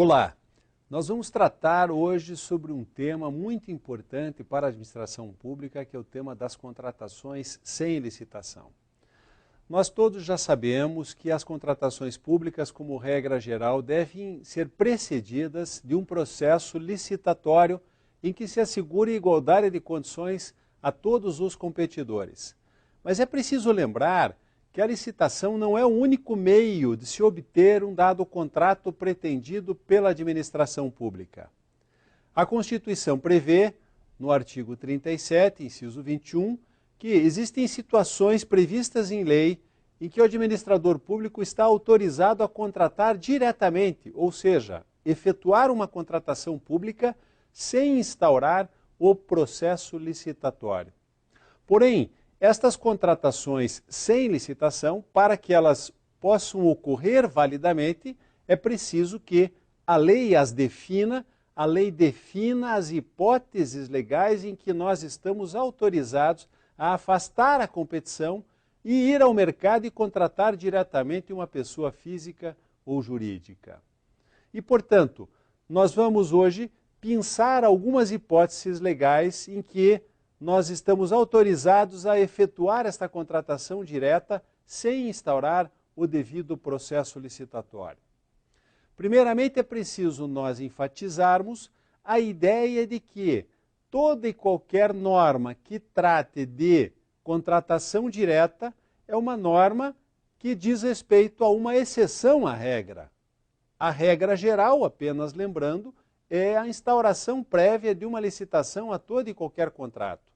Olá, nós vamos tratar hoje sobre um tema muito importante para a administração pública, que é o tema das contratações sem licitação. Nós todos já sabemos que as contratações públicas, como regra geral, devem ser precedidas de um processo licitatório em que se assegure igualdade de condições a todos os competidores. Mas é preciso lembrar que a licitação não é o único meio de se obter um dado contrato pretendido pela administração pública. A Constituição prevê, no artigo 37, inciso 21, que existem situações previstas em lei em que o administrador público está autorizado a contratar diretamente, ou seja, efetuar uma contratação pública sem instaurar o processo licitatório. Porém, estas contratações sem licitação, para que elas possam ocorrer validamente, é preciso que a lei as defina, a lei defina as hipóteses legais em que nós estamos autorizados a afastar a competição e ir ao mercado e contratar diretamente uma pessoa física ou jurídica. E, portanto, nós vamos hoje pensar algumas hipóteses legais em que nós estamos autorizados a efetuar esta contratação direta sem instaurar o devido processo licitatório. Primeiramente, é preciso nós enfatizarmos a ideia de que toda e qualquer norma que trate de contratação direta é uma norma que diz respeito a uma exceção à regra. A regra geral, apenas lembrando, é a instauração prévia de uma licitação a todo e qualquer contrato.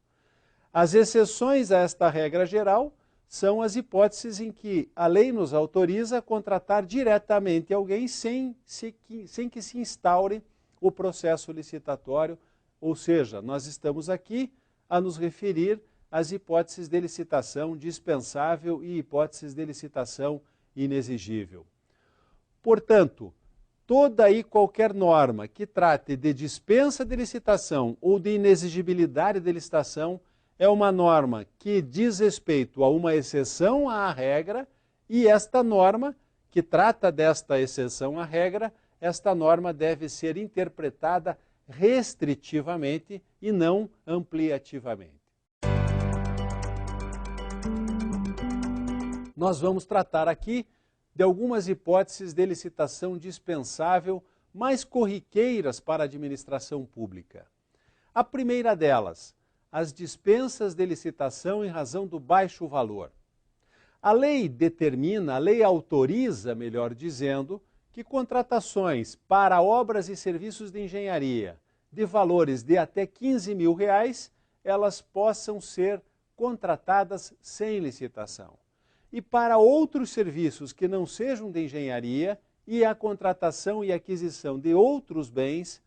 As exceções a esta regra geral são as hipóteses em que a lei nos autoriza a contratar diretamente alguém sem que se instaure o processo licitatório, ou seja, nós estamos aqui a nos referir às hipóteses de licitação dispensável e hipóteses de licitação inexigível. Portanto, toda e qualquer norma que trate de dispensa de licitação ou de inexigibilidade de licitação é uma norma que diz respeito a uma exceção à regra e esta norma, que trata desta exceção à regra, esta norma deve ser interpretada restritivamente e não ampliativamente. Nós vamos tratar aqui de algumas hipóteses de licitação dispensável mais corriqueiras para a administração pública. A primeira delas, as dispensas de licitação em razão do baixo valor. A lei determina, a lei autoriza, melhor dizendo, que contratações para obras e serviços de engenharia de valores de até R$15.000, elas possam ser contratadas sem licitação. E para outros serviços que não sejam de engenharia e a contratação e aquisição de outros bens,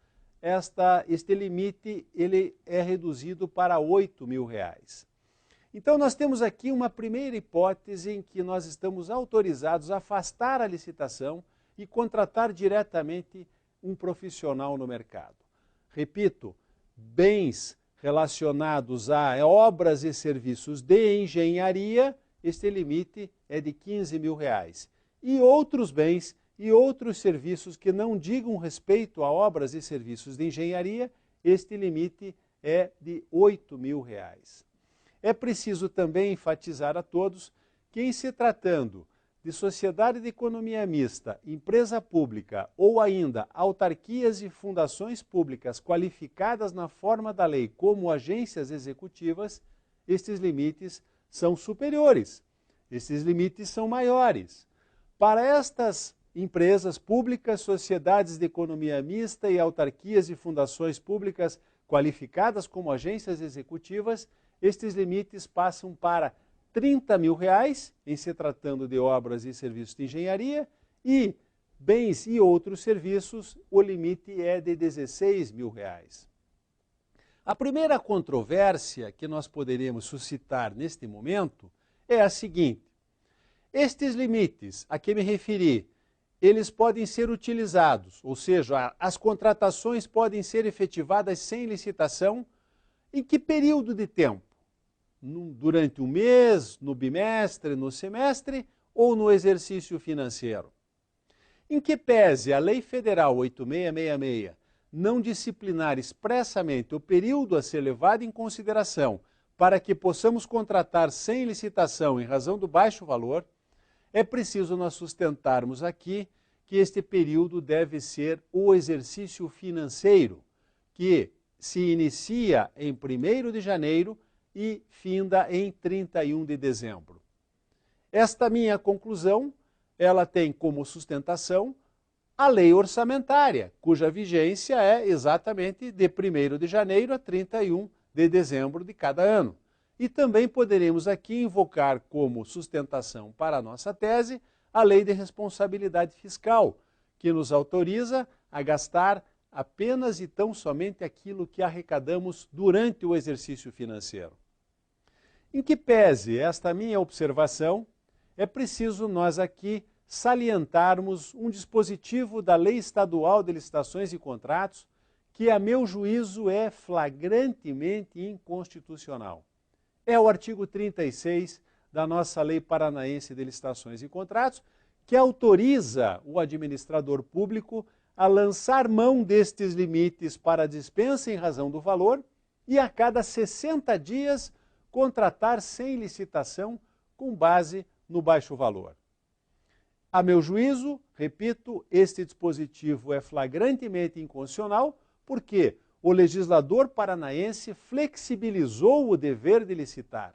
este limite ele é reduzido para R$8.000. Então nós temos aqui uma primeira hipótese em que nós estamos autorizados a afastar a licitação e contratar diretamente um profissional no mercado. Repito, bens relacionados a obras e serviços de engenharia, este limite é de R$15.000. E outros bens e outros serviços que não digam respeito a obras e serviços de engenharia, este limite é de R$8.000. É preciso também enfatizar a todos que, em se tratando de sociedade de economia mista, empresa pública ou ainda autarquias e fundações públicas qualificadas na forma da lei como agências executivas, estes limites são superiores, estes limites são maiores. Para estas empresas públicas, sociedades de economia mista e autarquias e fundações públicas qualificadas como agências executivas, estes limites passam para R$30.000, em se tratando de obras e serviços de engenharia, e bens e outros serviços, o limite é de R$16.000. A primeira controvérsia que nós poderíamos suscitar neste momento é a seguinte: estes limites a que me referi, eles podem ser utilizados, ou seja, as contratações podem ser efetivadas sem licitação, em que período de tempo? Durante um mês, no bimestre, no semestre ou no exercício financeiro? Em que pese a Lei Federal 8666 não disciplinar expressamente o período a ser levado em consideração para que possamos contratar sem licitação em razão do baixo valor, é preciso nós sustentarmos aqui que este período deve ser o exercício financeiro, que se inicia em 1º de janeiro e finda em 31 de dezembro. Esta minha conclusão, ela tem como sustentação a lei orçamentária, cuja vigência é exatamente de 1º de janeiro a 31 de dezembro de cada ano. E também poderemos aqui invocar como sustentação para a nossa tese a lei de responsabilidade fiscal, que nos autoriza a gastar apenas e tão somente aquilo que arrecadamos durante o exercício financeiro. Em que pese esta minha observação, é preciso nós aqui salientarmos um dispositivo da Lei Estadual de Licitações e Contratos que, a meu juízo, é flagrantemente inconstitucional. É o artigo 36 da nossa Lei Paranaense de Licitações e Contratos, que autoriza o administrador público a lançar mão destes limites para a dispensa em razão do valor e, a cada 60 dias, contratar sem licitação com base no baixo valor. A meu juízo, repito, este dispositivo é flagrantemente inconstitucional porque o legislador paranaense flexibilizou o dever de licitar.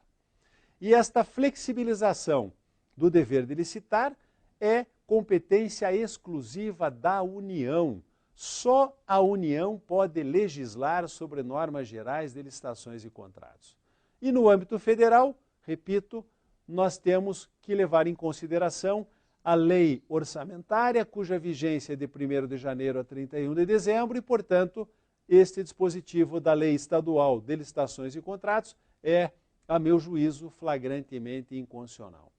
E esta flexibilização do dever de licitar é competência exclusiva da União. Só a União pode legislar sobre normas gerais de licitações e contratos. E no âmbito federal, repito, nós temos que levar em consideração a lei orçamentária, cuja vigência é de 1º de janeiro a 31 de dezembro e, portanto, este dispositivo da Lei Estadual de Licitações e Contratos é, a meu juízo, flagrantemente inconstitucional.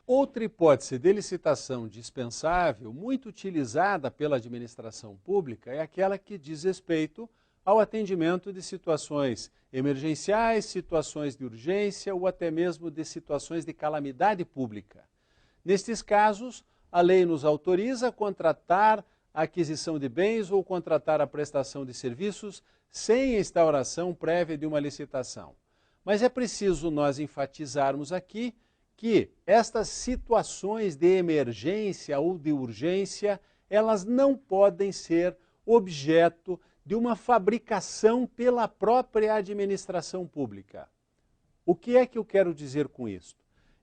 Outra hipótese de licitação dispensável, muito utilizada pela administração pública, é aquela que diz respeito ao atendimento de situações emergenciais, situações de urgência ou até mesmo de situações de calamidade pública. Nestes casos, a lei nos autoriza a contratar a aquisição de bens ou contratar a prestação de serviços sem instauração prévia de uma licitação. Mas é preciso nós enfatizarmos aqui que estas situações de emergência ou de urgência, elas não podem ser objeto de uma fabricação pela própria administração pública. O que é que eu quero dizer com isso?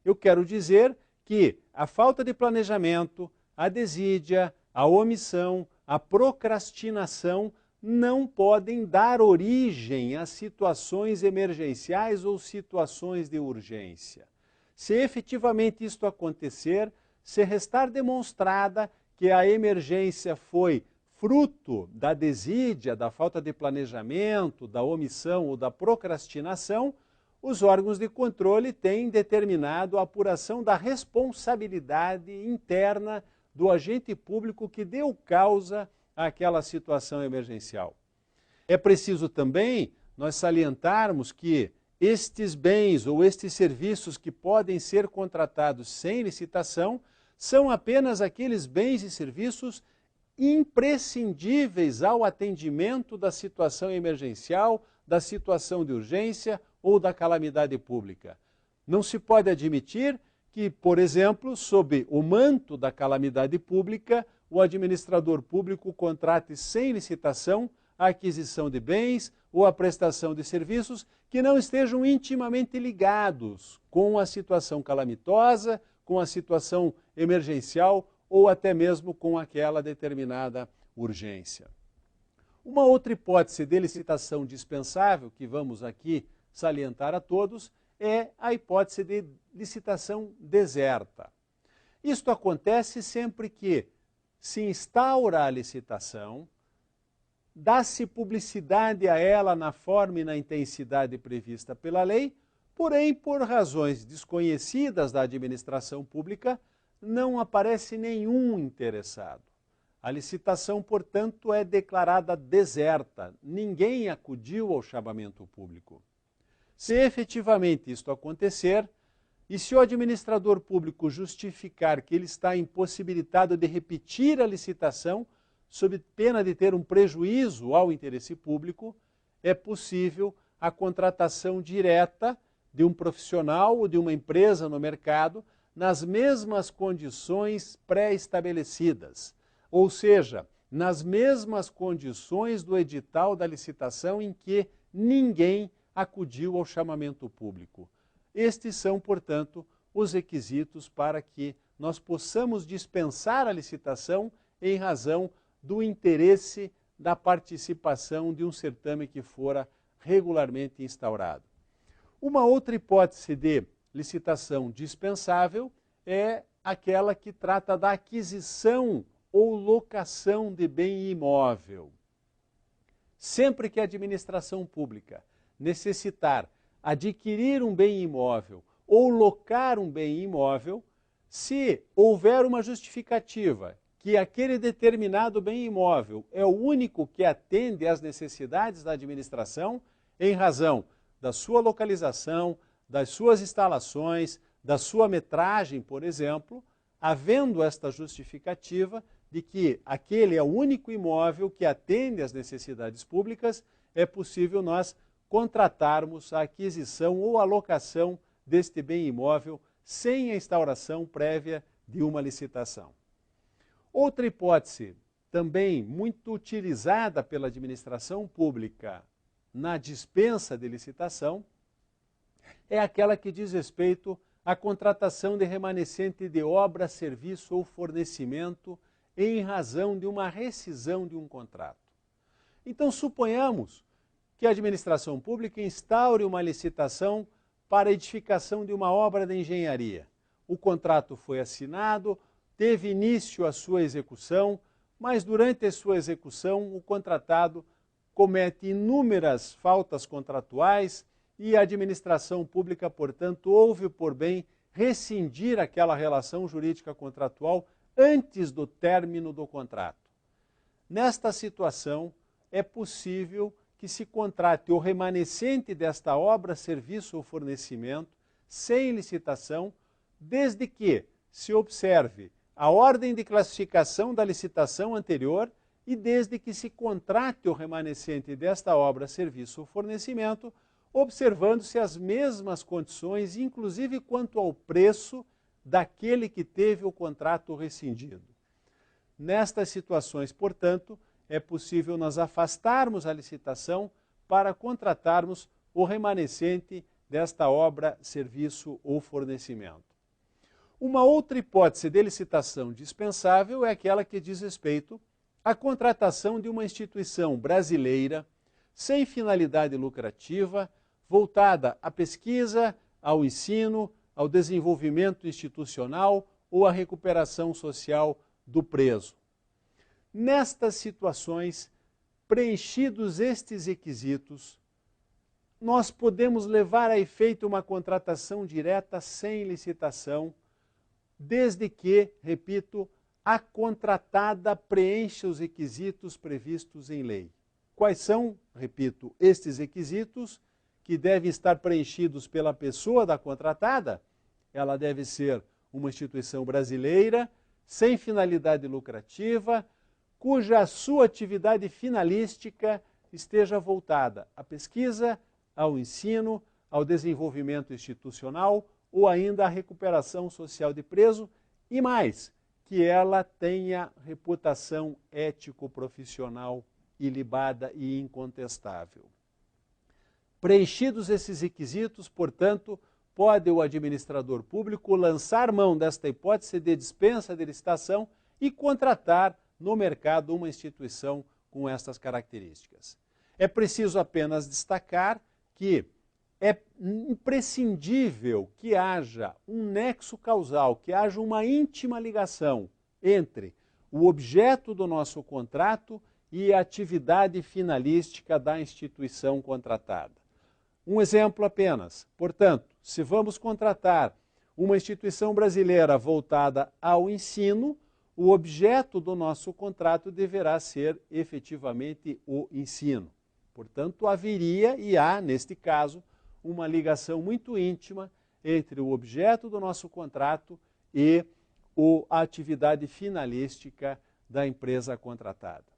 Eu quero dizer que a falta de planejamento, a desídia, a omissão, a procrastinação não podem dar origem a situações emergenciais ou situações de urgência. Se efetivamente isto acontecer, se restar demonstrada que a emergência foi fruto da desídia, da falta de planejamento, da omissão ou da procrastinação, os órgãos de controle têm determinado a apuração da responsabilidade interna do agente público que deu causa àquela situação emergencial. É preciso também nós salientarmos que estes bens ou estes serviços que podem ser contratados sem licitação são apenas aqueles bens e serviços imprescindíveis ao atendimento da situação emergencial, da situação de urgência ou da calamidade pública. Não se pode admitir que, por exemplo, sob o manto da calamidade pública, o administrador público contrate sem licitação a aquisição de bens ou a prestação de serviços que não estejam intimamente ligados com a situação calamitosa, com a situação emergencial ou até mesmo com aquela determinada urgência. Uma outra hipótese de licitação dispensável, que vamos aqui salientar a todos, é a hipótese de licitação deserta. Isto acontece sempre que se instaura a licitação, dá-se publicidade a ela na forma e na intensidade prevista pela lei, porém, por razões desconhecidas da administração pública, não aparece nenhum interessado. A licitação, portanto, é declarada deserta. Ninguém acudiu ao chamamento público. Se efetivamente isto acontecer, E se o administrador público justificar que ele está impossibilitado de repetir a licitação, sob pena de ter um prejuízo ao interesse público, é possível a contratação direta de um profissional ou de uma empresa no mercado nas mesmas condições pré-estabelecidas, ou seja, nas mesmas condições do edital da licitação em que ninguém acudiu ao chamamento público. Estes são, portanto, os requisitos para que nós possamos dispensar a licitação em razão do interesse da participação de um certame que fora regularmente instaurado. Uma outra hipótese de licitação dispensável é aquela que trata da aquisição ou locação de bem imóvel. Sempre que a administração pública necessitar adquirir um bem imóvel ou locar um bem imóvel, se houver uma justificativa que aquele determinado bem imóvel é o único que atende às necessidades da administração, em razão da sua localização, das suas instalações, da sua metragem, por exemplo, havendo esta justificativa de que aquele é o único imóvel que atende às necessidades públicas, é possível nós contratarmos a aquisição ou a locação deste bem imóvel sem a instauração prévia de uma licitação. Outra hipótese, também muito utilizada pela administração pública na dispensa de licitação, é aquela que diz respeito à contratação de remanescente de obra, serviço ou fornecimento em razão de uma rescisão de um contrato. Então, suponhamos que a administração pública instaure uma licitação para a edificação de uma obra de engenharia. O contrato foi assinado, teve início a sua execução, mas durante a sua execução o contratado comete inúmeras faltas contratuais e a administração pública, portanto, houve por bem rescindir aquela relação jurídica contratual antes do término do contrato. Nesta situação, é possível que se contrate o remanescente desta obra, serviço ou fornecimento sem licitação, desde que se observe a ordem de classificação da licitação anterior e desde que se contrate o remanescente desta obra, serviço ou fornecimento, observando-se as mesmas condições, inclusive quanto ao preço daquele que teve o contrato rescindido. Nestas situações, portanto, é possível nós afastarmos a licitação para contratarmos o remanescente desta obra, serviço ou fornecimento. Uma outra hipótese de licitação dispensável é aquela que diz respeito à contratação de uma instituição brasileira sem finalidade lucrativa, voltada à pesquisa, ao ensino, ao desenvolvimento institucional ou à recuperação social do preso. Nestas situações, preenchidos estes requisitos, nós podemos levar a efeito uma contratação direta sem licitação, desde que, repito, a contratada preencha os requisitos previstos em lei. Quais são, repito, estes requisitos que devem estar preenchidos pela pessoa da contratada? Ela deve ser uma instituição brasileira, sem finalidade lucrativa, cuja sua atividade finalística esteja voltada à pesquisa, ao ensino, ao desenvolvimento institucional ou ainda à recuperação social de preso e mais, que ela tenha reputação ético-profissional ilibada e incontestável. Preenchidos esses requisitos, portanto, pode o administrador público lançar mão desta hipótese de dispensa de licitação e contratar no mercado uma instituição com estas características. É preciso apenas destacar que é imprescindível que haja um nexo causal, que haja uma íntima ligação entre o objeto do nosso contrato e a atividade finalística da instituição contratada. Um exemplo apenas. Portanto, se vamos contratar uma instituição brasileira voltada ao ensino, o objeto do nosso contrato deverá ser efetivamente o ensino. Portanto, haveria e há, neste caso, uma ligação muito íntima entre o objeto do nosso contrato e a atividade finalística da empresa contratada.